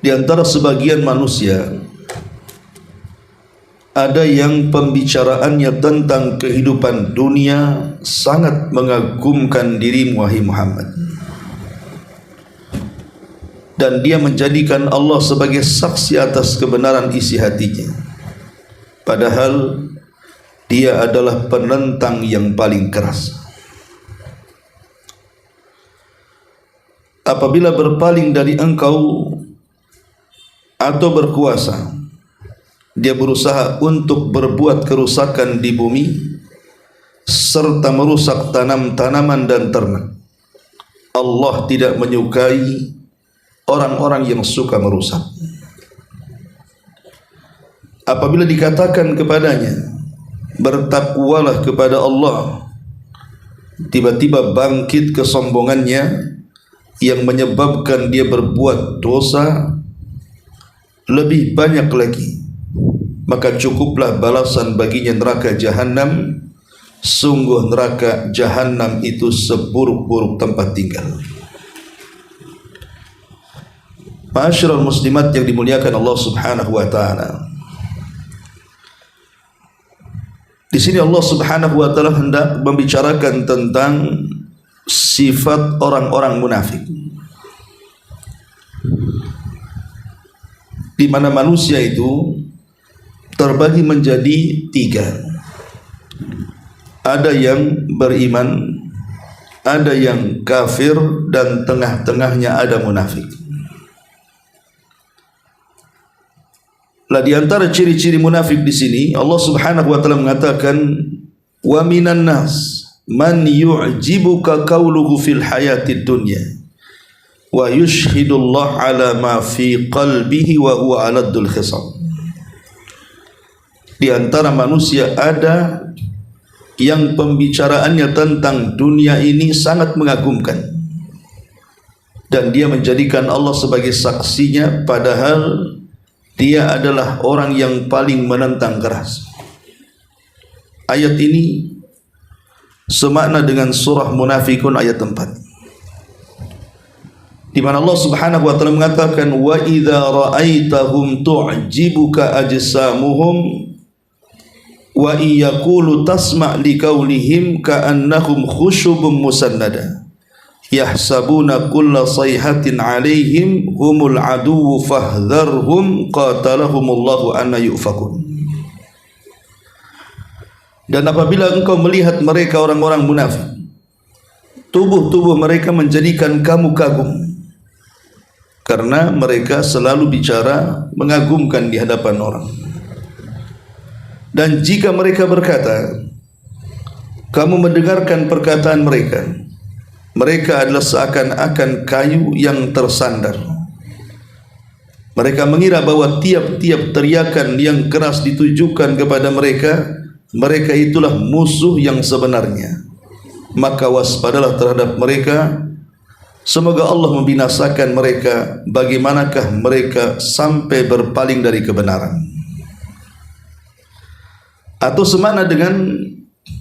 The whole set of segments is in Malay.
Di antara sebagian manusia ada yang pembicaraannya tentang kehidupan dunia sangat mengagumkan dirimu wahai Muhammad, dan dia menjadikan Allah sebagai saksi atas kebenaran isi hatinya, padahal dia adalah penentang yang paling keras. Apabila berpaling dari engkau atau berkuasa, dia berusaha untuk berbuat kerusakan di bumi serta merusak tanam-tanaman dan ternak. Allah tidak menyukai orang-orang yang suka merusak. Apabila dikatakan kepadanya, bertakwalah kepada Allah, tiba-tiba bangkit kesombongannya yang menyebabkan dia berbuat dosa lebih banyak lagi, maka cukuplah balasan baginya neraka jahanam. Sungguh neraka jahanam itu seburuk-buruk tempat tinggal. Ma'asyiral muslimat yang dimuliakan Allah Subhanahu wa taala, di sini Allah Subhanahu wa taala hendak membicarakan tentang sifat orang-orang munafik, di mana manusia itu terbagi menjadi tiga. Ada yang beriman, ada yang kafir, dan tengah-tengahnya ada munafik. Lah di antara ciri-ciri munafik di sini Allah Subhanahu wa taala mengatakan, wa minan nas man yu'jibuka qawluhu fil hayatid dunya wa yushhidullah ala ma fi qalbihi wa huwa aladul khisam. Di antara manusia ada yang pembicaraannya tentang dunia ini sangat mengagumkan, dan dia menjadikan Allah sebagai saksinya, padahal dia adalah orang yang paling menentang keras. Ayat ini semakna dengan surah Munafikun ayat 4, di mana Allah Subhanahu wa taala mengatakan, wa idza ra'aitahum tu'jibuka ajsamuhum wa iyaqulu tasma' liqaulihim ka'annahum khushubun musannada yahsabuna kulla sayhatin 'alaihim humul aduwwu fahdharhum qatalahumullahu anna yufakun. Dan apabila engkau melihat mereka orang-orang munafik, tubuh-tubuh mereka menjadikan kamu kagum, karena mereka selalu bicara mengagumkan di hadapan orang. Dan jika mereka berkata, kamu mendengarkan perkataan mereka, mereka adalah seakan-akan kayu yang tersandar. Mereka mengira bahwa tiap-tiap teriakan yang keras ditujukan kepada mereka, mereka itulah musuh yang sebenarnya. Maka waspadalah terhadap mereka, semoga Allah membinasakan mereka. Bagaimanakah mereka sampai berpaling dari kebenaran? Atau semakna dengan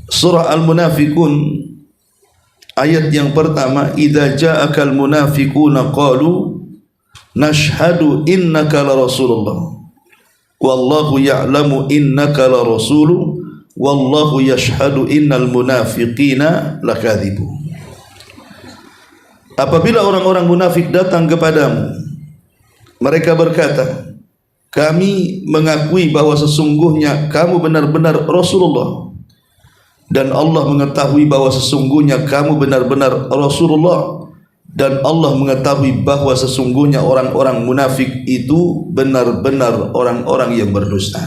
surah Al-Munafikun ayat yang pertama, idza ja'akal munafiquna qalu nashhadu innaka la rasulullah wallahu ya'lamu innaka la rasulu wallahu yashhadu innal munafiqina lakadzibun. Apabila orang-orang munafik datang kepadamu, mereka berkata, kami mengakui bahwa sesungguhnya kamu benar-benar Rasulullah, dan Allah mengetahui bahwa sesungguhnya kamu benar-benar Rasulullah, dan Allah mengetahui bahwa sesungguhnya orang-orang munafik itu benar-benar orang-orang yang berdusta.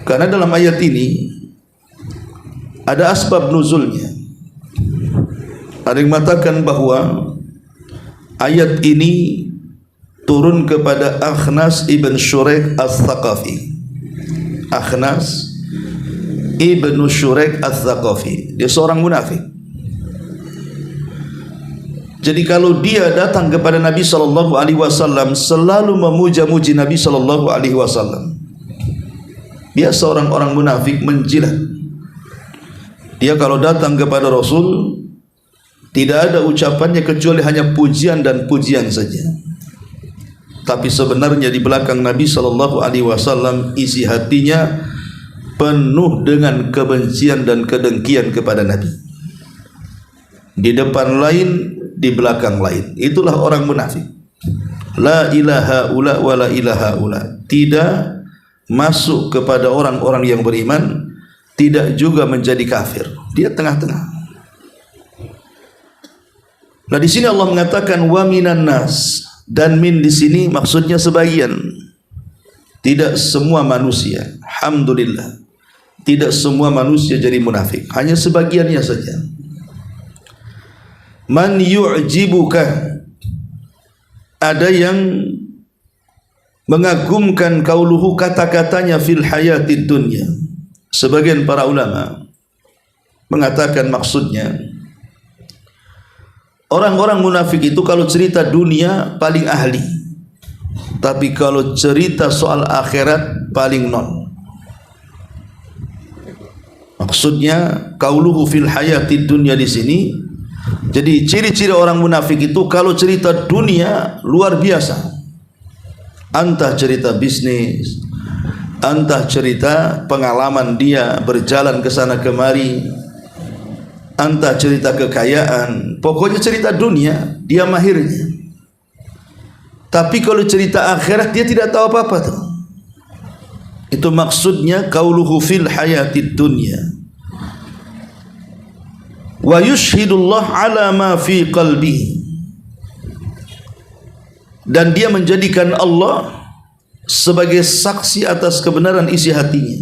Karena dalam ayat ini ada asbab nuzulnya. Ada yang mengatakan bahwa ayat ini turun kepada Akhnas ibn Shuraik al-Thaqafi. Akhnas ibn Shuraik al-Thaqafi, dia seorang munafik. Jadi kalau dia datang kepada Nabi SAW selalu memuja-muji Nabi SAW. Dia seorang orang munafik menjilat. Dia kalau datang kepada Rasul Tidak ada ucapannya kecuali hanya pujian dan pujian saja. Tapi sebenarnya di belakang Nabi SAW isi hatinya penuh dengan kebencian dan kedengkian kepada Nabi. Di depan lain, di belakang lain. Itulah orang munafik. La ilaha ula wa la ilaha ula. Tidak masuk kepada orang-orang yang beriman, tidak juga menjadi kafir. Dia tengah-tengah. Nah, di sini Allah mengatakan wa minan nas, dan min di sini maksudnya sebagian. Tidak semua manusia. Alhamdulillah. Tidak semua manusia jadi munafik, hanya sebagiannya saja. Man yu'jibuka, ada yang mengagumkan kauluhu, kata-katanya fil hayatid dunya. Sebagian para ulama mengatakan maksudnya orang-orang munafik itu kalau cerita dunia paling ahli, tapi kalau cerita soal akhirat paling nol. Maksudnya kauluhu fil hayatid dunya di sini. Jadi ciri-ciri orang munafik itu kalau cerita dunia luar biasa. Entah cerita bisnis, entah cerita pengalaman dia berjalan ke sana kemari, entah cerita kekayaan, pokoknya cerita dunia dia mahirnya. Tapi kalau cerita akhirat dia tidak tahu apa-apa tuh. Itu maksudnya qauluhu fil hayatid dunya. Wa yushhidullah ala ma fi qalbihi, dan dia menjadikan Allah sebagai saksi atas kebenaran isi hatinya.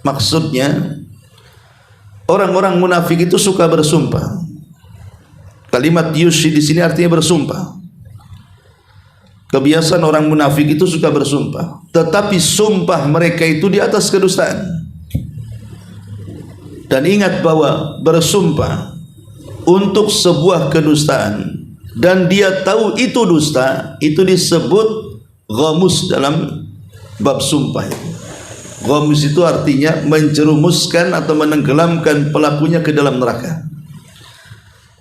Maksudnya orang-orang munafik itu suka bersumpah. Kalimat yushhid di sini artinya bersumpah. Kebiasaan orang munafik itu suka bersumpah, tetapi sumpah mereka itu di atas kedustaan. Dan ingat bahwa bersumpah untuk sebuah kedustaan dan dia tahu itu dusta, itu disebut ghamus dalam bab sumpah. Ghamus itu artinya menjerumuskan atau menenggelamkan pelakunya ke dalam neraka.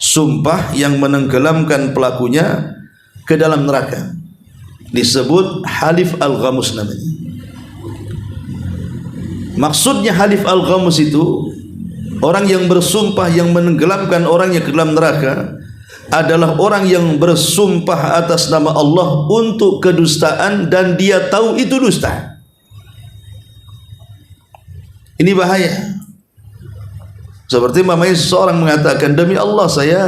Sumpah yang menenggelamkan pelakunya ke dalam neraka disebut halif al-ghamus namanya. Maksudnya halif al-ghamus itu orang yang bersumpah yang menenggelamkan orangnya ke dalam neraka adalah orang yang bersumpah atas nama Allah untuk kedustaan dan dia tahu itu dusta. Ini bahaya. Seperti mamanya seseorang mengatakan, demi Allah saya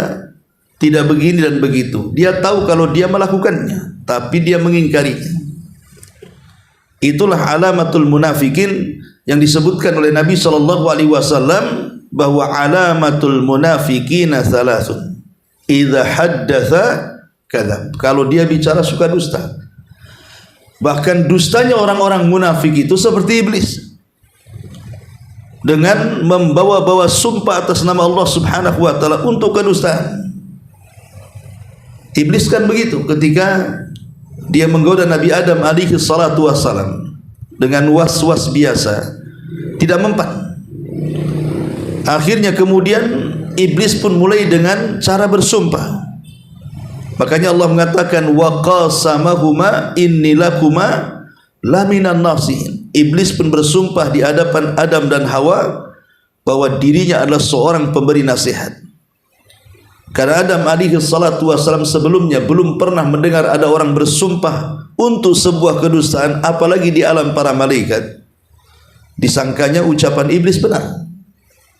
tidak begini dan begitu. Dia tahu kalau dia melakukannya, tapi dia mengingkarinya. Itulah alamatul munafikin yang disebutkan oleh Nabi SAW, bahwa alamatul munafikina thalathun. Idza haddatha kadzab. Kalau dia bicara suka dusta. Bahkan dustanya orang-orang munafik itu seperti iblis, dengan membawa-bawa sumpah atas nama Allah Subhanahu wa taala untuk kedustaan. Iblis kan begitu ketika dia menggoda Nabi Adam alaihi salatu wassalam dengan was-was biasa, tidak mempan. Akhirnya kemudian iblis pun mulai dengan cara bersumpah. Makanya Allah mengatakan wa qasamahuma inni lakuma laminan nasihin. Iblis pun bersumpah di hadapan Adam dan Hawa bahwa dirinya adalah seorang pemberi nasihat. Karena Adam alaihi salatu wassalam sebelumnya belum pernah mendengar ada orang bersumpah untuk sebuah kedustaan, apalagi di alam para malaikat. Disangkanya ucapan iblis benar.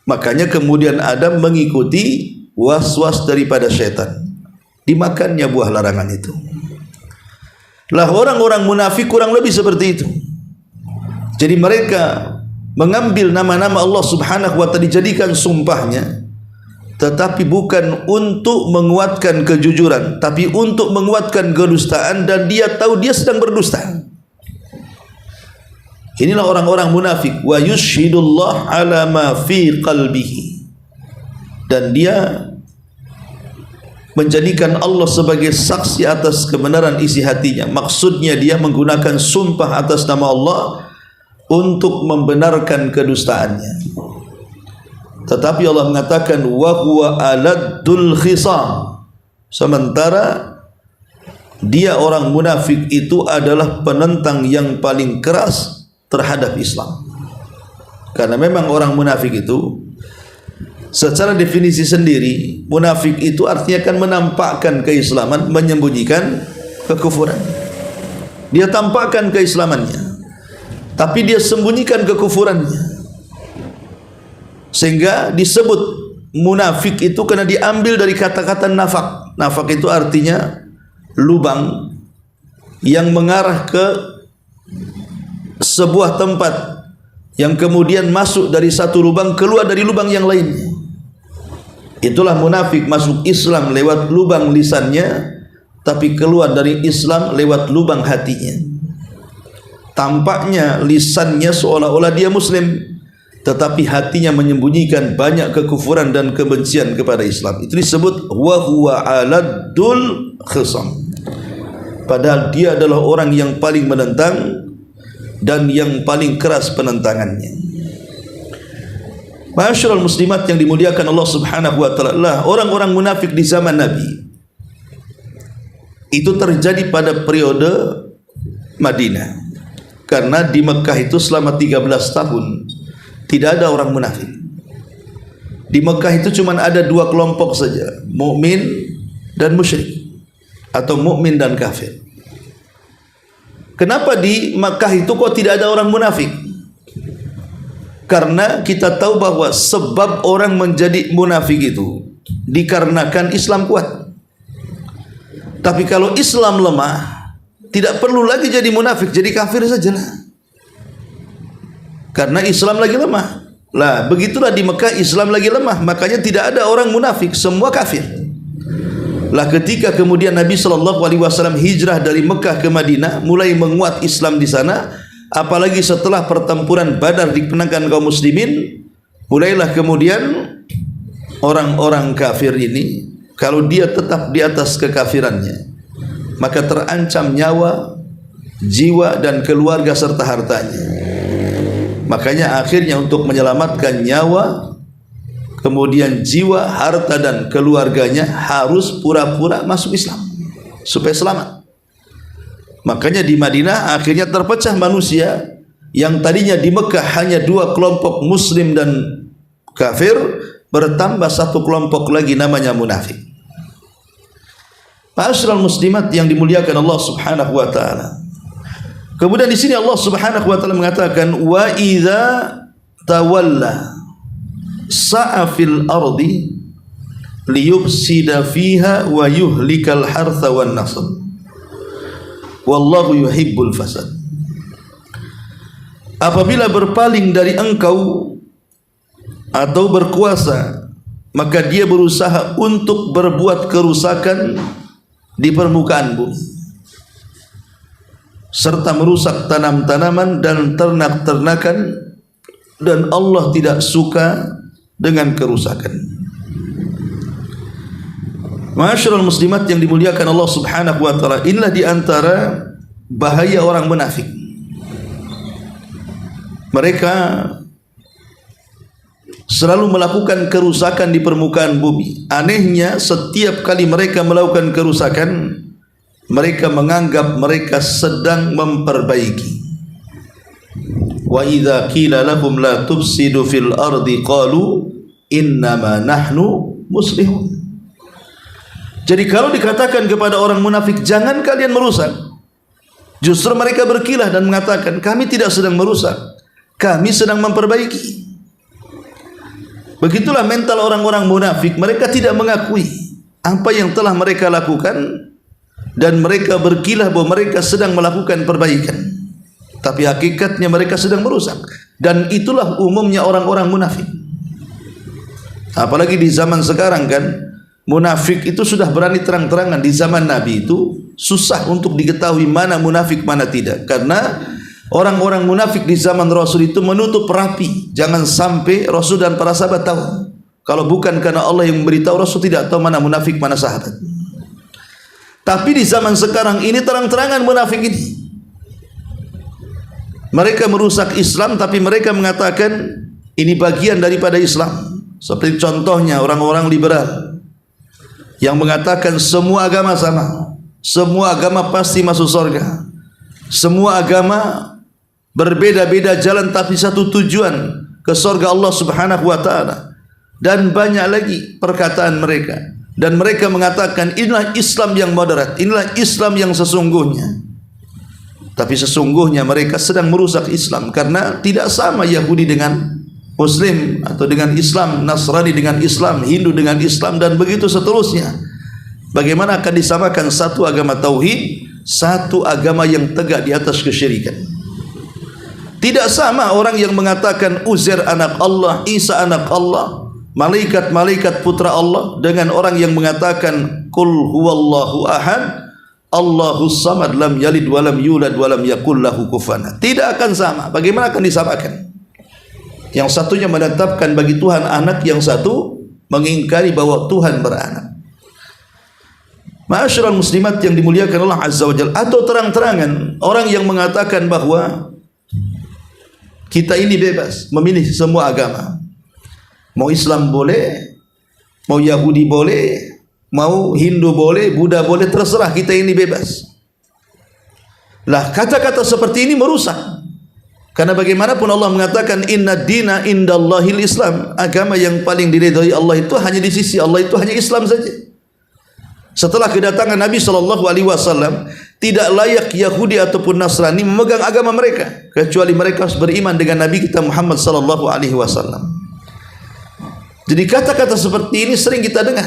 Makanya kemudian Adam mengikuti was-was daripada syaitan, dimakannya buah larangan itu. Lah orang-orang munafik kurang lebih seperti itu. Jadi mereka mengambil nama-nama Allah Subhanahu wa taala dijadikan sumpahnya, tetapi bukan untuk menguatkan kejujuran, tapi untuk menguatkan kedustaan, dan dia tahu dia sedang berdusta. Inilah orang-orang munafik. Wa yushhidullah ala ma fi qalbihi, dan dia menjadikan Allah sebagai saksi atas kebenaran isi hatinya. Maksudnya dia menggunakan sumpah atas nama Allah untuk membenarkan kedustaannya. Tetapi Allah mengatakan wa huwa aladdul khisam, sementara dia orang munafik itu adalah penentang yang paling keras terhadap Islam. Karena memang orang munafik itu secara definisi sendiri, munafik itu artinya kan menampakkan keislaman, menyembunyikan kekufuran. Dia tampakkan keislamannya, tapi dia sembunyikan kekufurannya. Sehingga disebut munafik itu karena diambil dari kata-kata nafak. Nafak itu artinya lubang yang mengarah ke sebuah tempat, yang kemudian masuk dari satu lubang keluar dari lubang yang lainnya. Itulah munafik, masuk Islam lewat lubang lisannya, tapi keluar dari Islam lewat lubang hatinya. Tampaknya lisannya seolah-olah dia muslim, tetapi hatinya menyembunyikan banyak kekufuran dan kebencian kepada Islam. Itu disebut wa huwa aladdul khisam. Padahal dia adalah orang yang paling menentang dan yang paling keras penentangannya. Ma'asyiral muslimat yang dimuliakan Allah Subhanahu wa taala, orang-orang munafik di zaman Nabi itu terjadi pada periode Madinah. Karena di Mekah itu selama 13 tahun tidak ada orang munafik. Di Mekah itu cuma ada dua kelompok saja, mukmin dan musyrik, atau mukmin dan kafir. Kenapa di Mekah itu kok tidak ada orang munafik? Karena kita tahu bahwa sebab orang menjadi munafik itu dikarenakan Islam kuat. Tapi kalau Islam lemah, tidak perlu lagi jadi munafik, jadi kafir sajalah. Karena Islam lagi lemah. Lah, begitulah di Mekah Islam lagi lemah, makanya tidak ada orang munafik, semua kafir. Lah ketika kemudian Nabi SAW hijrah dari Mekah ke Madinah, mulai menguat Islam di sana, apalagi setelah pertempuran Badar dimenangkan kaum muslimin, mulailah kemudian orang-orang kafir ini, kalau dia tetap di atas kekafirannya, maka terancam nyawa, jiwa dan keluarga serta hartanya. Makanya akhirnya untuk menyelamatkan nyawa, kemudian jiwa, harta dan keluarganya, harus pura-pura masuk Islam supaya selamat. Makanya di Madinah akhirnya terpecah manusia yang tadinya di Mekah hanya dua kelompok muslim dan kafir, bertambah satu kelompok lagi namanya munafik. Ma'asyiral muslimat yang dimuliakan Allah Subhanahu wa taala. Kemudian di sini Allah Subhanahu wa taala mengatakan wa idza tawalla sa'a fil ardi liyufsida fiha wa yuhlikal hartha wan nasl wallahu yuhibbul fasad. Apabila berpaling dari engkau atau berkuasa, maka dia berusaha untuk berbuat kerusakan di permukaan bumi, serta merusak tanam-tanaman dan ternak-ternakan, dan Allah tidak suka dengan kerusakan. Ma'asyiral muslimat yang dimuliakan Allah Subhanahu wa taala, inilah di antara bahaya orang munafik. Mereka selalu melakukan kerusakan di permukaan bumi. Anehnya, setiap kali mereka melakukan kerusakan, mereka menganggap mereka sedang memperbaiki. Wa idza qila lahum la tufsidu fil ardi qalu innama nahnu muslihun. Jadi kalau dikatakan kepada orang munafik jangan kalian merusak, justru mereka berkilah dan mengatakan kami tidak sedang merusak, kami sedang memperbaiki. Begitulah mental orang-orang munafik. Mereka tidak mengakui apa yang telah mereka lakukan, dan mereka berkilah bahwa mereka sedang melakukan perbaikan, tapi hakikatnya mereka sedang merusak. Dan itulah umumnya orang-orang munafik. Apalagi di zaman sekarang kan, munafik itu sudah berani terang-terangan. Di zaman Nabi itu susah untuk diketahui mana munafik mana tidak, karena orang-orang munafik di zaman Rasul itu menutup rapi, jangan sampai Rasul dan para sahabat tahu. Kalau bukan karena Allah yang memberitahu, Rasul tidak tahu mana munafik mana sahabat. Tapi di zaman sekarang ini terang-terangan munafik ini. Mereka merusak Islam, tapi mereka mengatakan ini bagian daripada Islam. Seperti contohnya orang-orang liberal yang mengatakan semua agama sama, semua agama pasti masuk surga, semua agama berbeda-beda jalan tapi satu tujuan, ke surga Allah Subhanahu wa taala. Dan banyak lagi perkataan mereka, dan mereka mengatakan inilah Islam yang moderat, inilah Islam yang sesungguhnya. Tapi sesungguhnya mereka sedang merusak Islam, karena tidak sama Yahudi dengan Muslim, atau dengan Islam, Nasrani dengan Islam, Hindu dengan Islam, dan begitu seterusnya. Bagaimana akan disamakan satu agama tauhid, satu agama yang tegak di atas kesyirikan? Tidak sama orang yang mengatakan Uzair anak Allah, Isa anak Allah, malaikat-malaikat putra Allah, dengan orang yang mengatakan Qul huwallahu ahad, Allahus samad, lam yalid walam yulad walam yakul lahu kufuwan. Tidak akan sama. Bagaimana akan disamakan? Yang satunya menetapkan bagi Tuhan anak, yang satu mengingkari bahwa Tuhan beranak. Ma'asyiral muslimat yang dimuliakan Allah Azza wa Jalla. Atau terang-terangan orang yang mengatakan bahwa kita ini bebas memilih semua agama. Mau Islam boleh, mau Yahudi boleh, mau Hindu boleh, Buddha boleh, terserah, kita ini bebas. Lah, kata-kata seperti ini merusak. Karena bagaimanapun Allah mengatakan inna dina indallahil Islam, agama yang paling diridhai Allah itu hanya di sisi Allah itu hanya Islam saja. Setelah kedatangan Nabi SAW, tidak layak Yahudi ataupun Nasrani memegang agama mereka, kecuali mereka harus beriman dengan Nabi kita Muhammad SAW. Jadi kata-kata seperti ini sering kita dengar.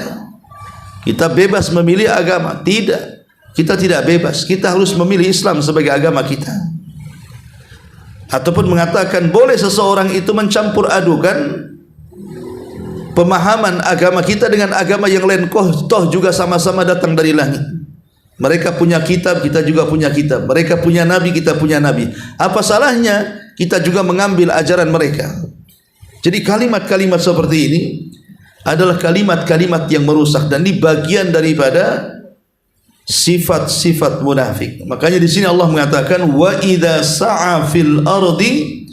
Kita bebas memilih agama. Tidak, kita tidak bebas. Kita harus memilih Islam sebagai agama kita. Ataupun mengatakan boleh seseorang itu mencampur adukan pemahaman agama kita dengan agama yang lain, toh juga sama-sama datang dari langit. Mereka punya kitab, kita juga punya kitab. Mereka punya nabi, kita punya nabi. Apa salahnya kita juga mengambil ajaran mereka? Jadi kalimat-kalimat seperti ini adalah kalimat-kalimat yang merusak, dan ini bagian daripada sifat-sifat munafik. Makanya di sini Allah mengatakan wa idza sa'a fil ardi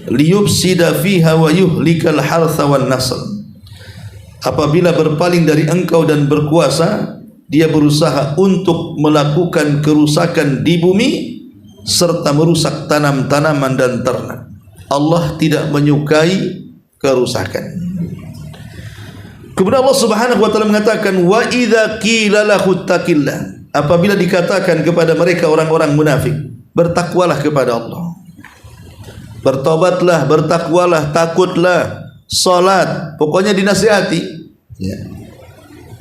liyufsida fiha wa yuhlikal hartha wan nasl. Apabila berpaling dari engkau dan berkuasa, dia berusaha untuk melakukan kerusakan di bumi serta merusak tanam-tanaman dan ternak. Allah tidak menyukai kerusakan. Kemudian Allah Subhanahu wa taala mengatakan wa idza qila lahu taqillah, apabila dikatakan kepada mereka orang-orang munafik, bertakwalah kepada Allah, bertobatlah, bertakwalah, takutlah, salat, pokoknya dinasihati, ya.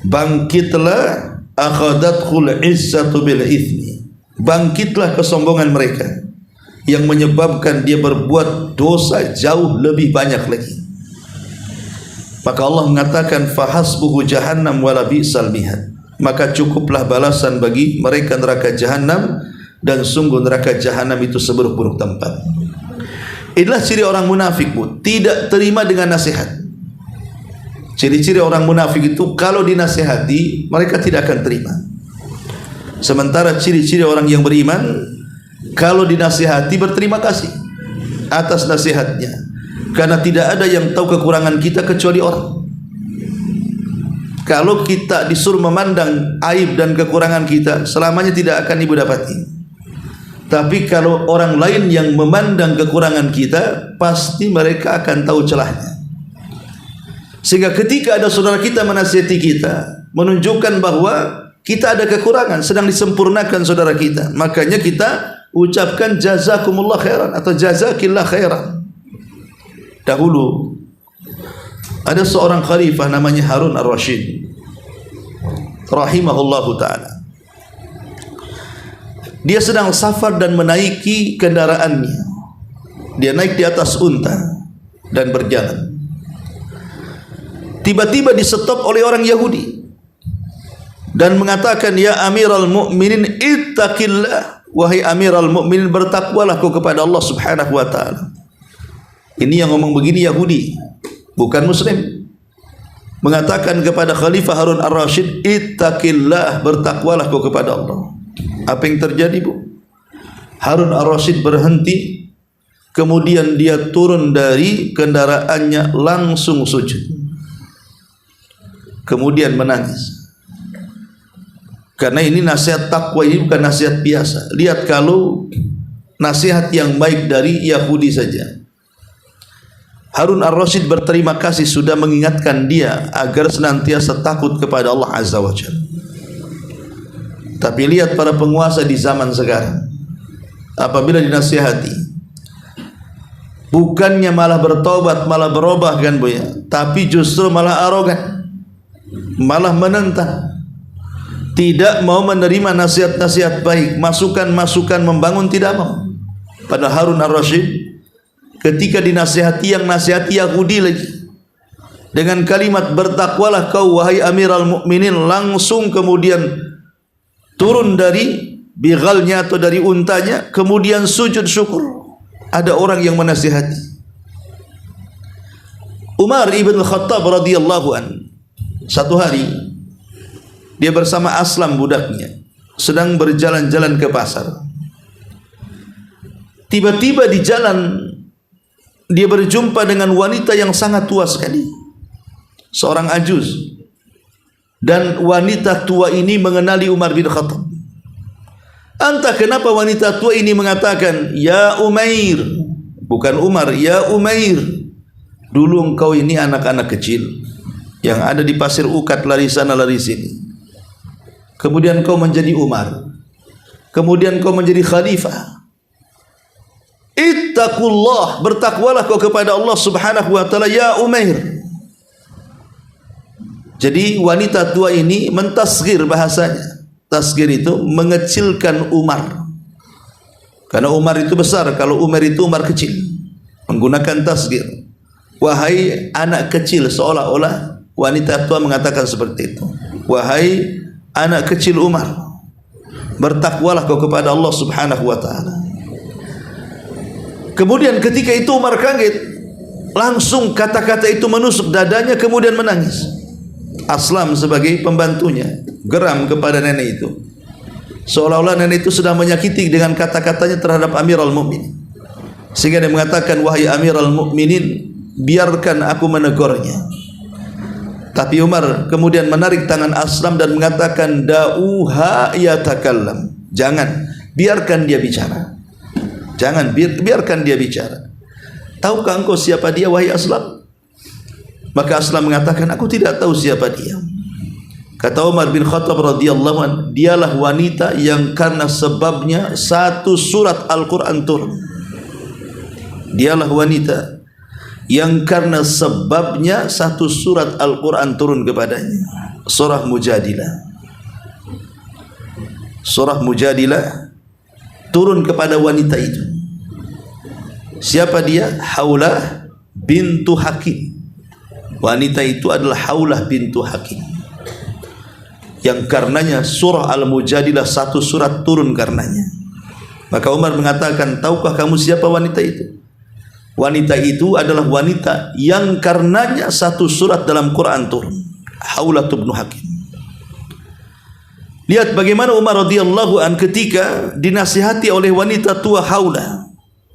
Bangkitlah, akhadathul izzatu bil itsmi, bangkitlah kesombongan mereka yang menyebabkan dia berbuat dosa jauh lebih banyak lagi. Maka Allah mengatakan fahasbuhu jahannam wala bi'sal mihad, maka cukuplah balasan bagi mereka neraka jahanam, dan sungguh neraka jahanam itu seburuk-buruk tempat. Inilah ciri orang munafik, Bu, tidak terima dengan nasihat. Ciri-ciri orang munafik itu kalau dinasihati mereka tidak akan terima. Sementara ciri-ciri orang yang beriman, kalau dinasihati berterima kasih atas nasihatnya, karena tidak ada yang tahu kekurangan kita kecuali orang. Kalau kita disuruh memandang aib dan kekurangan kita, selamanya tidak akan ibu dapati. Tapi kalau orang lain yang memandang kekurangan kita, pasti mereka akan tahu celahnya. Sehingga ketika ada saudara kita menasihati kita, menunjukkan bahwa kita ada kekurangan, sedang disempurnakan saudara kita, makanya kita ucapkan jazakumullah khairan atau jazakillah khairan. Dahulu ada seorang khalifah namanya Harun ar-Rasyid rahimahullahu ta'ala. Dia sedang safar dan menaiki kendaraannya. Dia naik di atas unta dan berjalan. Tiba-tiba disetop oleh orang Yahudi dan mengatakan, ya Amiral Mu'minin ittaqillah, wahai Amiral Mu'minin, bertakwalah kau kepada Allah Subhanahu wa ta'ala. Ini yang ngomong begini Yahudi, bukan Muslim. Mengatakan kepada Khalifah Harun ar-Rasyid, ittaqillah, bertakwalah kau kepada Allah. Apa yang terjadi, Bu? Harun ar-Rasyid berhenti, kemudian dia turun dari kendaraannya langsung sujud, kemudian menangis. Karena ini nasihat takwa, ini bukan nasihat biasa. Lihat kalau nasihat yang baik dari Yahudi saja, Harun ar-Rasyid berterima kasih sudah mengingatkan dia agar senantiasa takut kepada Allah Azza wa Jalla. Tapi lihat para penguasa di zaman sekarang, apabila dinasihati, bukannya malah bertobat, malah berubah kan Bu ya, tapi justru malah arogan, malah menentang, tidak mau menerima nasihat-nasihat baik, masukan-masukan membangun, tidak mau. Pada Harun ar-Rasyid ketika dinasihati, yang nasihati Yahudi lagi dengan kalimat bertakwalah kau wahai Amirul Mukminin, langsung kemudian turun dari bighalnya atau dari untanya, kemudian sujud syukur. Ada orang yang menasihati. Umar ibn Khattab radhiyallahu an, satu hari dia bersama Aslam budaknya sedang berjalan-jalan ke pasar. Tiba-tiba di jalan dia berjumpa dengan wanita yang sangat tua sekali, seorang ajuz. Dan wanita tua ini mengenali Umar bin Khattab. Entah kenapa wanita tua ini mengatakan, ya Umair, bukan Umar, ya Umair, dulu engkau ini anak-anak kecil yang ada di pasir ukat, lari sana lari sini. Kemudian kau menjadi Umar, kemudian kau menjadi khalifah. Ittaqullah, bertakwalah kau kepada Allah Subhanahu wa taala ya Umair. Jadi wanita tua ini mentasghir bahasanya. Tasghir itu mengecilkan Umar. Karena Umar itu besar, kalau Umar itu Umar kecil. Menggunakan tasghir. Wahai anak kecil, seolah-olah wanita tua mengatakan seperti itu. Wahai anak kecil Umar, bertakwalah kau kepada Allah Subhanahu wa taala. Kemudian ketika itu Umar kaget, langsung kata-kata itu menusuk dadanya, kemudian menangis. Aslam sebagai pembantunya geram kepada nenek itu, seolah-olah nenek itu sudah menyakiti dengan kata-katanya terhadap Amirul Mukminin, sehingga dia mengatakan, wahai Amirul Mukminin, biarkan aku menegurnya. Tapi Umar kemudian menarik tangan Aslam dan mengatakan, da'uha yatakallam, jangan, biarkan dia bicara, jangan, biarkan dia bicara. Tahukah engkau siapa dia wahai Aslam? Maka Aslam mengatakan, aku tidak tahu siapa dia. Kata Umar bin Khattab radhiyallahu anhu, dialah wanita yang karena sebabnya satu surat Al-Quran turun. Dialah wanita yang karena sebabnya satu surat Al-Quran turun kepadanya. Surah Mujadilah. Surah Mujadilah turun kepada wanita itu. Siapa dia? Haulah bintu Hakim. Wanita itu adalah Haulah bintu Hakim, yang karenanya surah Al-Mujadilah satu surat turun karenanya. Maka Umar mengatakan, tahukah kamu siapa wanita itu? Wanita itu adalah wanita yang karenanya satu surat dalam Quran turun. Haulah bintu Hakim. Lihat bagaimana Umar radhiyallahu an ketika dinasihati oleh wanita tua Haulah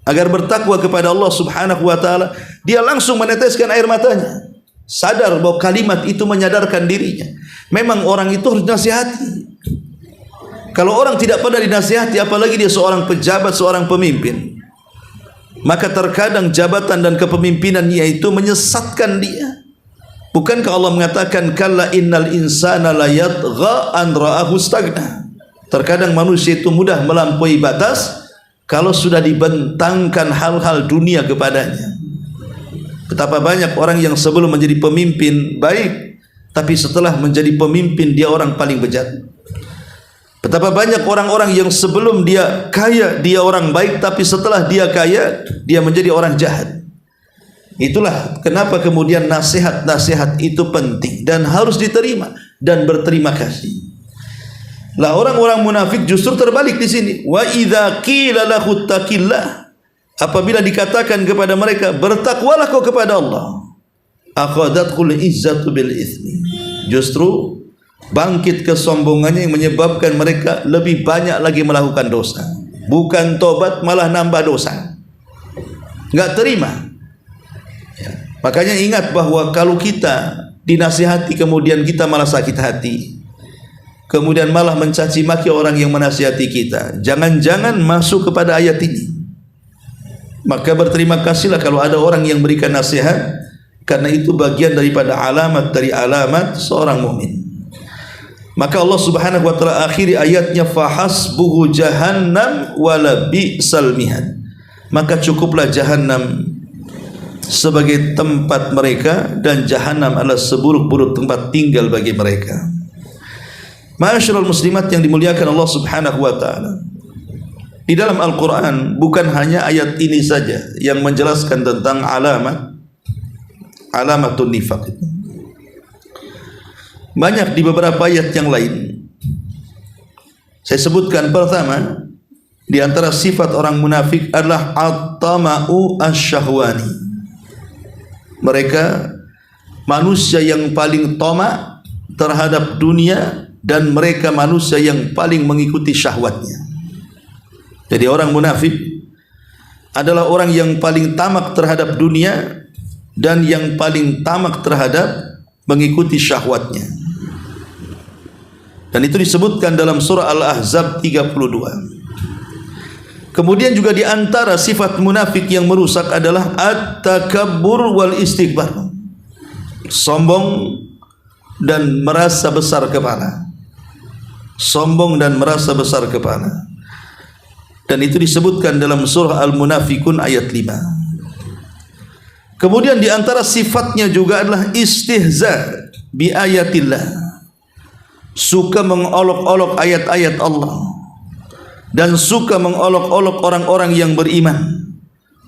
agar bertakwa kepada Allah Subhanahu wa taala, dia langsung meneteskan air matanya. Sadar bahwa kalimat itu menyadarkan dirinya. Memang orang itu harus dinasihati. Kalau orang tidak pernah dinasihati, apalagi dia seorang pejabat, seorang pemimpin, maka terkadang jabatan dan kepemimpinannya itu menyesatkan dia. Bukankah Allah mengatakan, kalla innal insana la yatgha an ra'ahu istaghna. Terkadang manusia itu mudah melampaui batas kalau sudah dibentangkan hal-hal dunia kepadanya. Betapa banyak orang yang sebelum menjadi pemimpin baik, tapi setelah menjadi pemimpin dia orang paling bejat. Betapa banyak orang-orang yang sebelum dia kaya dia orang baik, tapi setelah dia kaya dia menjadi orang jahat. Itulah kenapa kemudian nasihat-nasihat itu penting dan harus diterima dan berterima kasih. Lah orang-orang munafik justru terbalik di sini. Wa idza qila lahu taqillah, apabila dikatakan kepada mereka bertakwalah kau kepada Allah, akhadatul izzatu bil itsmi, justru bangkit kesombongannya yang menyebabkan mereka lebih banyak lagi melakukan dosa. Bukan tobat, malah nambah dosa. enggak terima. Ya. Makanya ingat bahwa kalau kita dinasihati kemudian kita malah sakit hati, kemudian malah mencaci maki orang yang menasihati kita, jangan-jangan masuk kepada ayat ini. Maka berterima kasihlah kalau ada orang yang berikan nasihat, karena itu bagian daripada alamat dari alamat seorang mukmin. Maka Allah Subhanahu wa taala akhiri ayatnya fahasbuhu jahannam wala bi'sal mihad. Maka cukuplah jahannam sebagai tempat mereka, dan jahannam adalah seburuk-buruk tempat tinggal bagi mereka. Ma'asyiral muslimat yang dimuliakan Allah Subhanahu wa taala, di dalam Al-Quran bukan hanya ayat ini saja yang menjelaskan tentang alamatun nifaq itu. Banyak di beberapa ayat yang lain. Saya sebutkan pertama, di antara sifat orang munafik adalah at-tama'u asy-syahwani. Mereka manusia yang paling tamak terhadap dunia, dan mereka manusia yang paling mengikuti syahwatnya. Jadi orang munafik adalah orang yang paling tamak terhadap dunia dan yang paling tamak terhadap mengikuti syahwatnya. Dan itu disebutkan dalam surah Al-Ahzab 32. Kemudian juga di antara sifat munafik yang merusak adalah at-takabbur wal istikbar. Sombong dan merasa besar kepala. Sombong dan merasa besar kepala. Dan itu disebutkan dalam surah Al-Munafikun ayat 5. Kemudian di antara sifatnya juga adalah istihza bi ayatillah. Suka mengolok-olok ayat-ayat Allah, dan suka mengolok-olok orang-orang yang beriman.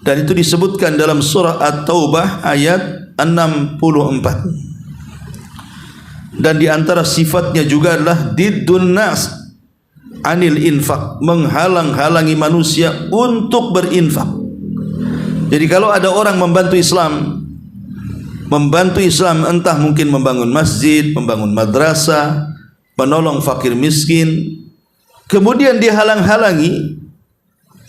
Dan itu disebutkan dalam surah At-Taubah ayat 64. Dan di antara sifatnya juga adalah diddun nas anil infak, menghalang-halangi manusia untuk berinfak. Jadi kalau ada orang membantu Islam entah mungkin membangun masjid, membangun madrasah, menolong fakir miskin, kemudian dihalang-halangi,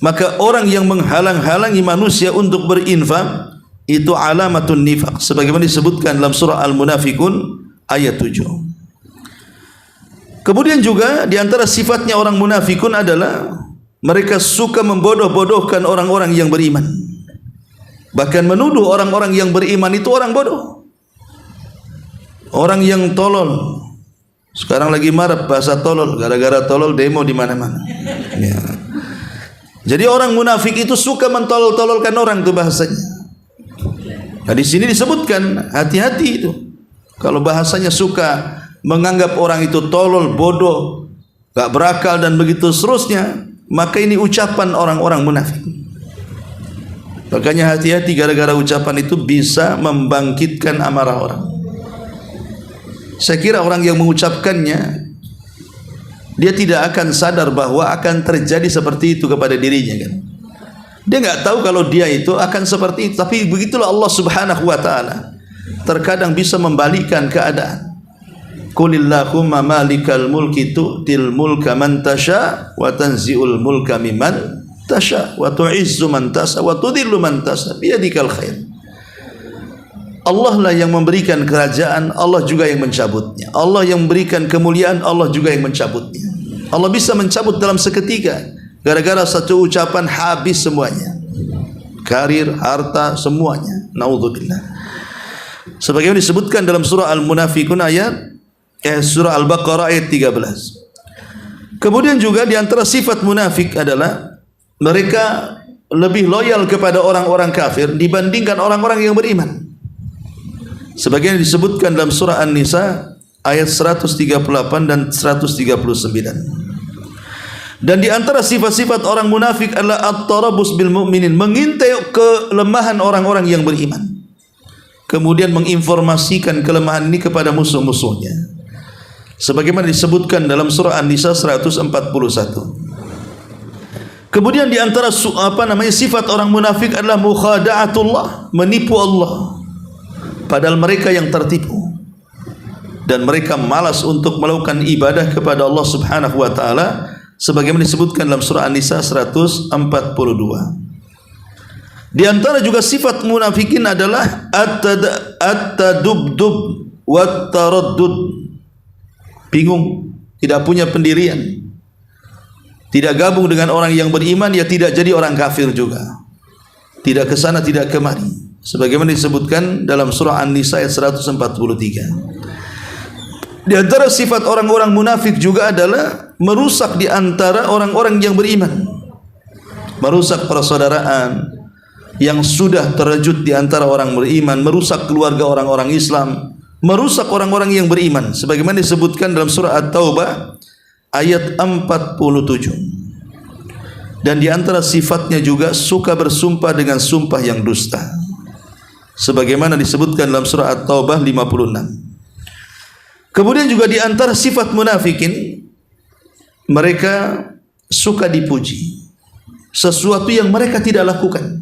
maka orang yang menghalang-halangi manusia untuk berinfak itu alamatun nifaq, sebagaimana disebutkan dalam surah Al-Munafikun ayat 7. Kemudian juga di antara sifatnya orang munafikun adalah mereka suka membodoh-bodohkan orang-orang yang beriman. Bahkan menuduh orang-orang yang beriman itu orang bodoh, orang yang tolol. Sekarang lagi marak bahasa tolol, gara-gara tolol demo di mana-mana. Ya. Jadi orang munafik itu suka mentolol-tololkan orang, itu bahasanya. Nah, di sini disebutkan hati-hati itu. Kalau bahasanya suka menganggap orang itu tolol, bodoh, gak berakal dan begitu seterusnya, maka ini ucapan orang-orang munafik. Makanya hati-hati, gara-gara ucapan itu bisa membangkitkan amarah orang. Saya kira orang yang mengucapkannya, dia tidak akan sadar bahwa akan terjadi seperti itu kepada dirinya kan. Dia nggak tahu kalau dia itu akan seperti itu, tapi begitulah Allah Subhanahu wa taala. Terkadang bisa membalikkan keadaan. Qulillahumma malikal mulki tu'til mulka man tasha wa tanzi'ul mulka mimman tasha wa tu'izzu man tasha wa tudhillu man tasha biyadikal khair. Allah lah yang memberikan kerajaan, Allah juga yang mencabutnya. Allah yang memberikan kemuliaan, Allah juga yang mencabutnya. Allah bisa mencabut dalam seketika, gara-gara satu ucapan habis semuanya. Karir, harta, semuanya. Naudzubillah. Sebagaimana disebutkan dalam surah Al-Munafikun surah Al-Baqarah ayat 13. Kemudian juga di antara sifat munafik adalah mereka lebih loyal kepada orang-orang kafir dibandingkan orang-orang yang beriman. Sebagaimana disebutkan dalam surah An-Nisa ayat 138 dan 139. Dan di antara sifat-sifat orang munafik adalah at-tarabus bil mu'minin, mengintai kelemahan orang-orang yang beriman, kemudian menginformasikan kelemahan ini kepada musuh-musuhnya. Sebagaimana disebutkan dalam surah An-Nisa 141. Kemudian di antara sifat orang munafik adalah mukhada'atullah, menipu Allah. Padahal mereka yang tertipu, dan mereka malas untuk melakukan ibadah kepada Allah Subhanahu wa taala, sebagaimana disebutkan dalam surah An-Nisa 142. Di antara juga sifat munafikin adalah at-tadubdub wat-taraddud. Bingung, tidak punya pendirian. Tidak gabung dengan orang yang beriman, ya tidak jadi orang kafir juga. Tidak ke sana, tidak kemari. Sebagaimana disebutkan dalam surah An-Nisa ayat 143. Di antara sifat orang-orang munafik juga adalah merusak di antara orang-orang yang beriman. Merusak persaudaraan yang sudah terwujud di antara orang beriman, merusak keluarga orang-orang Islam, merusak orang-orang yang beriman. Sebagaimana disebutkan dalam surah At-Taubah ayat 47. Dan di antara sifatnya juga suka bersumpah dengan sumpah yang dusta. Sebagaimana disebutkan dalam surah At-Taubah 56. Kemudian juga di antara sifat munafikin, mereka suka dipuji sesuatu yang mereka tidak lakukan.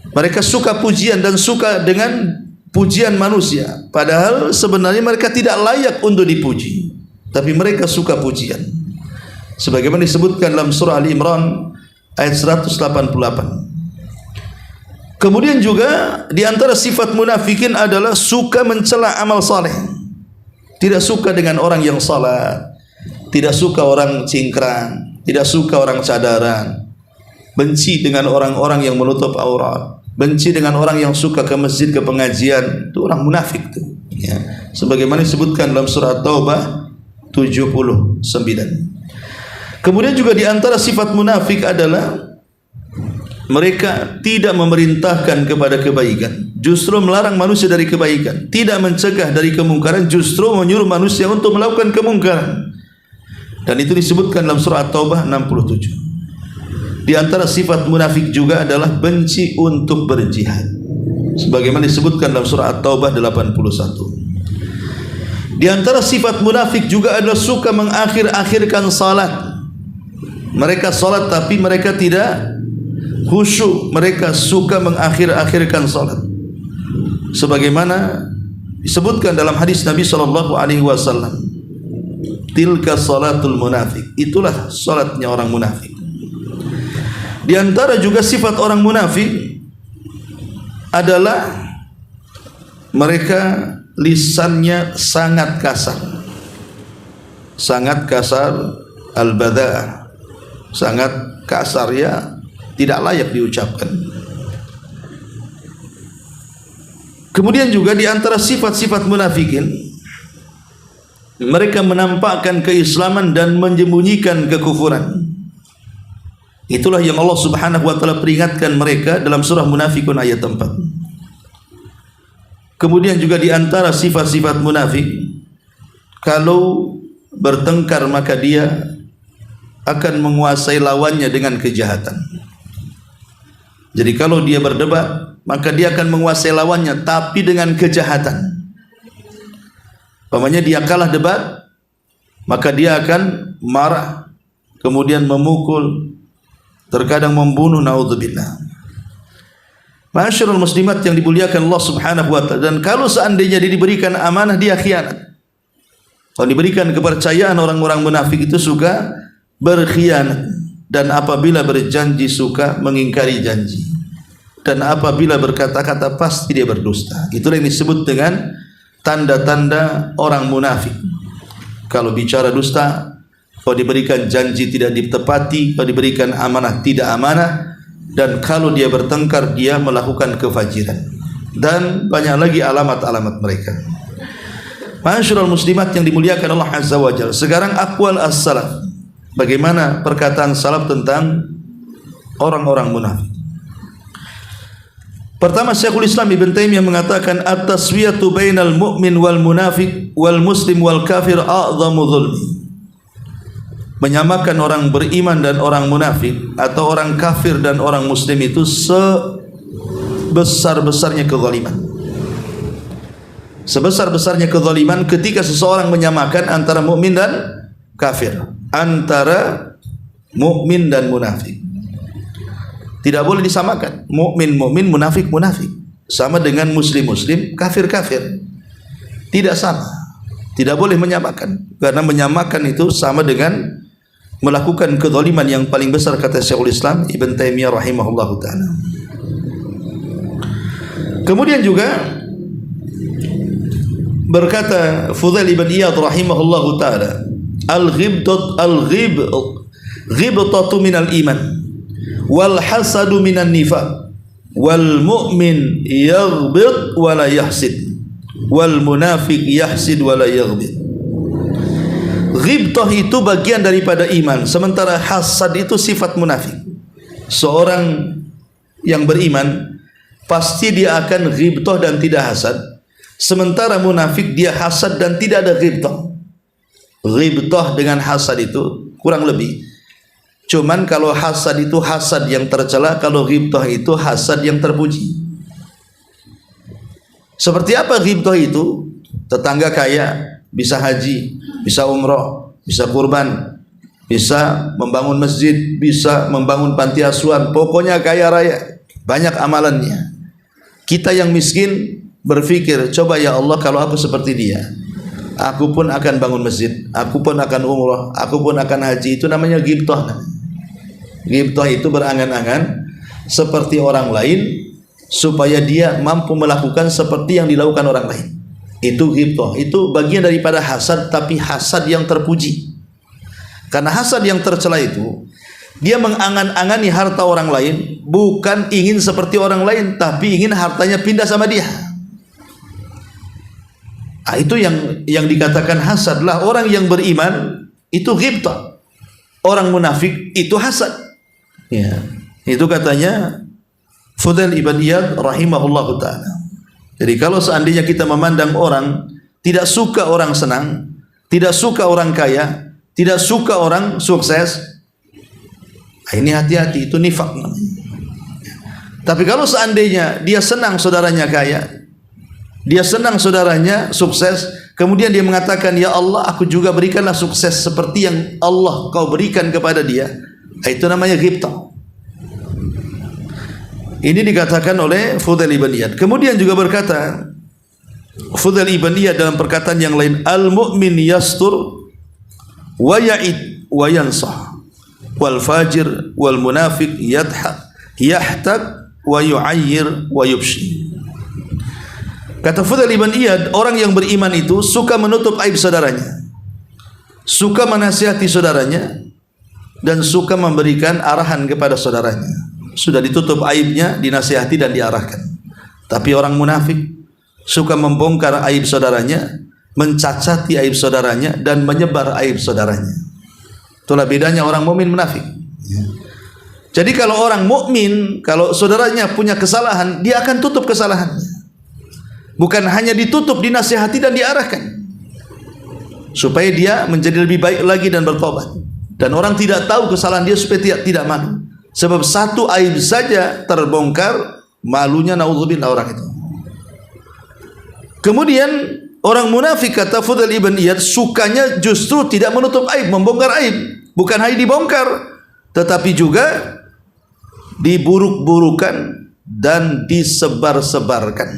Mereka suka pujian dan suka dengan pujian manusia, padahal sebenarnya mereka tidak layak untuk dipuji, tapi mereka suka pujian. Sebagaimana disebutkan dalam surah Al-Imran ayat 188. Kemudian juga di antara sifat munafikin adalah suka mencela amal saleh. Tidak suka dengan orang yang salat, tidak suka orang cingkrang, tidak suka orang cadaran, benci dengan orang-orang yang menutup aurat, benci dengan orang yang suka ke masjid, ke pengajian. Itu orang munafik tu, ya. Sebagaimana disebutkan dalam surah Taubah 79. Kemudian juga di antara sifat munafik adalah mereka tidak memerintahkan kepada kebaikan, justru melarang manusia dari kebaikan. Tidak mencegah dari kemungkaran, justru menyuruh manusia untuk melakukan kemungkaran. Dan itu disebutkan dalam surah At-Taubah 67. Di antara sifat munafik juga adalah benci untuk berjihad. Sebagaimana disebutkan dalam surah At-Taubah 81. Di antara sifat munafik juga adalah suka mengakhir-akhirkan salat. Mereka salat tapi mereka tidak khusyuk, mereka suka mengakhir-akhirkan salat. Sebagaimana disebutkan dalam hadis Nabi SAW, tilka salatul munafik, itulah salatnya orang munafik. Di antara juga sifat orang munafik adalah mereka lisannya sangat kasar, sangat kasar, al-bada'ah, sangat kasar, ya, tidak layak diucapkan. Kemudian juga di antara sifat-sifat munafikin, mereka menampakkan keislaman dan menyembunyikan kekufuran. Itulah yang Allah Subhanahu wa taala peringatkan mereka dalam surah Munafikun ayat 4. Kemudian juga di antara sifat-sifat munafik, kalau bertengkar maka dia akan menguasai lawannya dengan kejahatan. Jadi kalau dia berdebat, maka dia akan menguasai lawannya tapi dengan kejahatan. Umpamanya dia kalah debat, maka dia akan marah, kemudian memukul, terkadang membunuh, naudzubillah. Ma'asyiral muslimat yang dimuliakan Allah Subhanahu wa taala. Dan kalau seandainya dia diberikan amanah, dia khianat. Kalau diberikan kepercayaan, orang-orang munafik itu suka berkhianat, dan apabila berjanji suka mengingkari janji, dan apabila berkata-kata pasti dia berdusta. Itulah yang disebut dengan tanda-tanda orang munafik. Kalau bicara dusta, kalau diberikan janji tidak ditepati, kalau diberikan amanah tidak amanah, dan kalau dia bertengkar dia melakukan kefajiran. Dan banyak lagi alamat-alamat mereka. Ma'asyiral muslimat yang dimuliakan Allah Azza wa Jalla. Sekarang aqwal as-salaf. Bagaimana perkataan salaf tentang orang-orang munafik? Pertama, Syekhul Islam Ibn Taimiyah mengatakan at-taswiyatu bainal mu'min wal munafiq wal muslim wal kafir a'zamu dzulmi. Menyamakan orang beriman dan orang munafik, atau orang kafir dan orang muslim, itu sebesar-besarnya kezaliman. Sebesar-besarnya kezaliman ketika seseorang menyamakan antara mukmin dan kafir, antara mukmin dan munafik. Tidak boleh disamakan mukmin mukmin, munafik munafik, sama dengan muslim muslim, kafir kafir. Tidak sama, tidak boleh menyamakan, karena menyamakan itu sama dengan melakukan kezaliman yang paling besar, kata Syekhul Islam Ibn Taimiyah rahimahullahu taala. Kemudian juga berkata Fudail ibn Iyad rahimahullahu taala, ghibtatu minal iman wal hasadu minan nifaq wal mu'min yaghbit wa la yahsid wal munafiq yahsid wa la yaghbit. Ghibtah itu bagian daripada iman, sementara hasad itu sifat munafik. Seorang yang beriman pasti dia akan ghibtah dan tidak hasad, sementara munafik dia hasad dan tidak ada ghibtah. Ghibtah dengan hasad itu kurang lebih, cuman kalau hasad itu hasad yang tercela, kalau ghibtah itu hasad yang terpuji. Seperti apa ghibtah itu? Tetangga kaya bisa haji, bisa umroh, bisa kurban, bisa membangun masjid, bisa membangun panti asuhan, pokoknya kaya raya, banyak amalannya. Kita yang miskin berpikir, coba ya Allah kalau aku seperti dia, aku pun akan bangun masjid, aku pun akan umroh, aku pun akan haji. Itu namanya ghibtah. Ghibtah itu berangan-angan seperti orang lain supaya dia mampu melakukan seperti yang dilakukan orang lain. Itu ghibtah, itu bagian daripada hasad, tapi hasad yang terpuji. Karena hasad yang tercela itu, dia mengangan-angani harta orang lain, bukan ingin seperti orang lain, tapi ingin hartanya pindah sama dia. Itu yang dikatakan hasad. Lah orang yang beriman itu ghibtah, orang munafik itu hasad. Ya, itu katanya Fudail ibn Iyad rahimahullahu taala. Jadi kalau seandainya kita memandang orang, tidak suka orang senang, tidak suka orang kaya, tidak suka orang sukses, ini hati-hati, itu nifak namanya. Tapi kalau seandainya dia senang saudaranya kaya, dia senang saudaranya sukses, kemudian dia mengatakan, ya Allah, aku juga berikanlah sukses seperti yang Allah kau berikan kepada dia, itu namanya ghibtah. Ini dikatakan oleh Fudail ibn Iyad. Kemudian juga berkata Fudail ibn Iyad dalam perkataan yang lain, al-mu'min yastur wa ya'id wa yansah wal fajir wal munafiq yahtak wa yu'ayyir wa yubshi. Kata Fudail ibn Iyad, orang yang beriman itu suka menutup aib saudaranya, suka menasihati saudaranya, dan suka memberikan arahan kepada saudaranya. Sudah ditutup aibnya, dinasihati dan diarahkan. Tapi orang munafik suka membongkar aib saudaranya, mencacati aib saudaranya, dan menyebar aib saudaranya. Itulah bedanya orang mukmin munafik. Jadi kalau orang mukmin, kalau saudaranya punya kesalahan, dia akan tutup kesalahannya. Bukan hanya ditutup, dinasihati dan diarahkan, supaya dia menjadi lebih baik lagi dan bertobat. Dan orang tidak tahu kesalahan dia supaya tidak malu. Sebab satu aib saja terbongkar, malunya naudzubillah orang itu. Kemudian orang munafik, kata Fudail ibn Iyad, sukanya justru tidak menutup aib, membongkar aib. Bukan hanya dibongkar, tetapi juga diburuk-burukan dan disebar-sebarkan.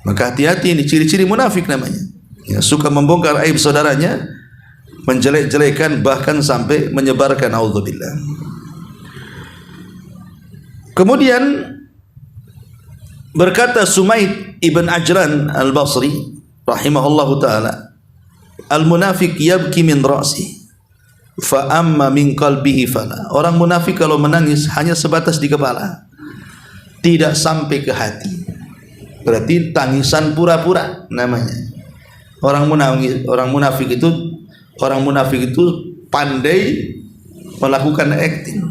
Maka hati-hati, ini ciri-ciri munafik namanya. Ya, suka membongkar aib saudaranya, menjelek-jelekan, bahkan sampai menyebarkan, naudzubillah. Kemudian berkata Sumaid ibn Ajlan al-Basri rahimahullahu ta'ala, al-munafiq yabki min ra'si fa amma min qalbihi fala. Orang munafik kalau menangis hanya sebatas di kepala, tidak sampai ke hati. Berarti tangisan pura-pura namanya. Orang munafik itu pandai melakukan acting.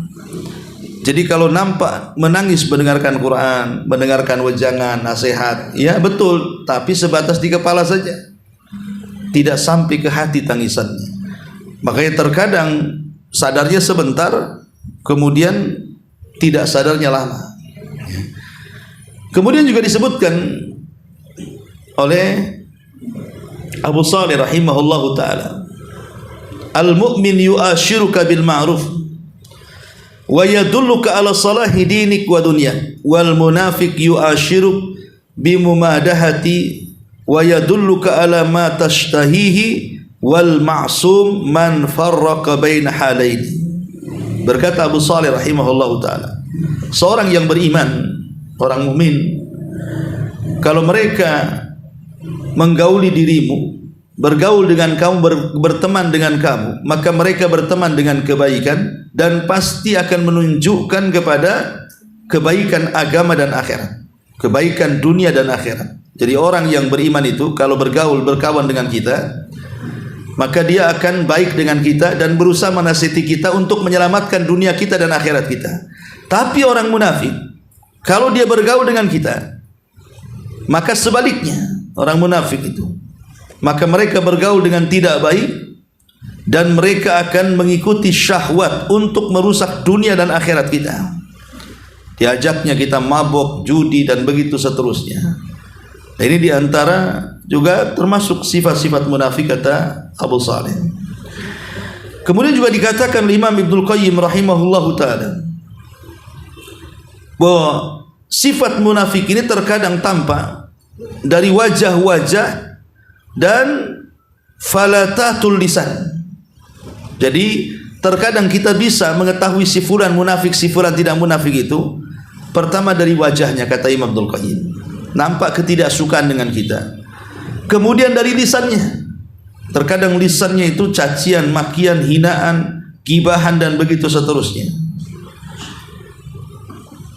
Jadi kalau nampak menangis mendengarkan Quran, mendengarkan wejangan, nasihat, ya betul, tapi sebatas di kepala saja, tidak sampai ke hati tangisannya. Makanya terkadang sadarnya sebentar, kemudian tidak sadarnya lama. Kemudian juga disebutkan oleh Abu Salih rahimahullahu ta'ala, al-mu'min yu'ashiruka bil ma'ruf wa yadulluka ala salahi dinik wa dunya, wal munafiq yu'ashiruk bimumadahati wa yadulluka ala ma tashtahihi wal ma'sum man farraqa baina halaini. Berkata Abu Salih rahimahullahu taala, seorang yang beriman, orang mukmin, kalau mereka menggauli dirimu, bergaul dengan kamu, berteman dengan kamu, maka mereka berteman dengan kebaikan dan pasti akan menunjukkan kepada kebaikan agama dan akhirat, kebaikan dunia dan akhirat. Jadi orang yang beriman itu kalau bergaul, berkawan dengan kita, maka dia akan baik dengan kita dan berusaha menasihati kita untuk menyelamatkan dunia kita dan akhirat kita. Tapi orang munafik, kalau dia bergaul dengan kita, maka sebaliknya, orang munafik itu, maka mereka bergaul dengan tidak baik dan mereka akan mengikuti syahwat untuk merusak dunia dan akhirat kita. Diajaknya kita mabok, judi dan begitu seterusnya. Nah, ini diantara juga termasuk sifat-sifat munafik kata Abu Salih. Kemudian juga dikatakan oleh Imam Ibnul Qayyim rahimahullahu ta'ala bahwa sifat munafik ini terkadang tampak dari wajah-wajah dan falatatul lisan. Jadi terkadang kita bisa mengetahui si fulan munafik, si fulan tidak munafik itu pertama dari wajahnya, kata Imam Ibnul Qayyim, nampak ketidaksukaan dengan kita. Kemudian dari lisannya, terkadang lisannya itu cacian, makian, hinaan, gibahan dan begitu seterusnya.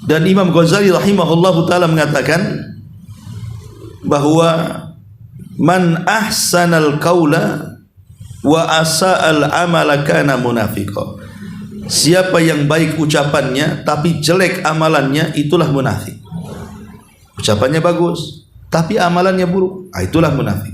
Dan Imam Ghazali rahimahullahu taala mengatakan bahwa man ahsanal qaula wa asa'al amala kana munafiqa. Siapa yang baik ucapannya tapi jelek amalannya, itulah munafik. Ucapannya bagus tapi amalannya buruk, itulah munafik.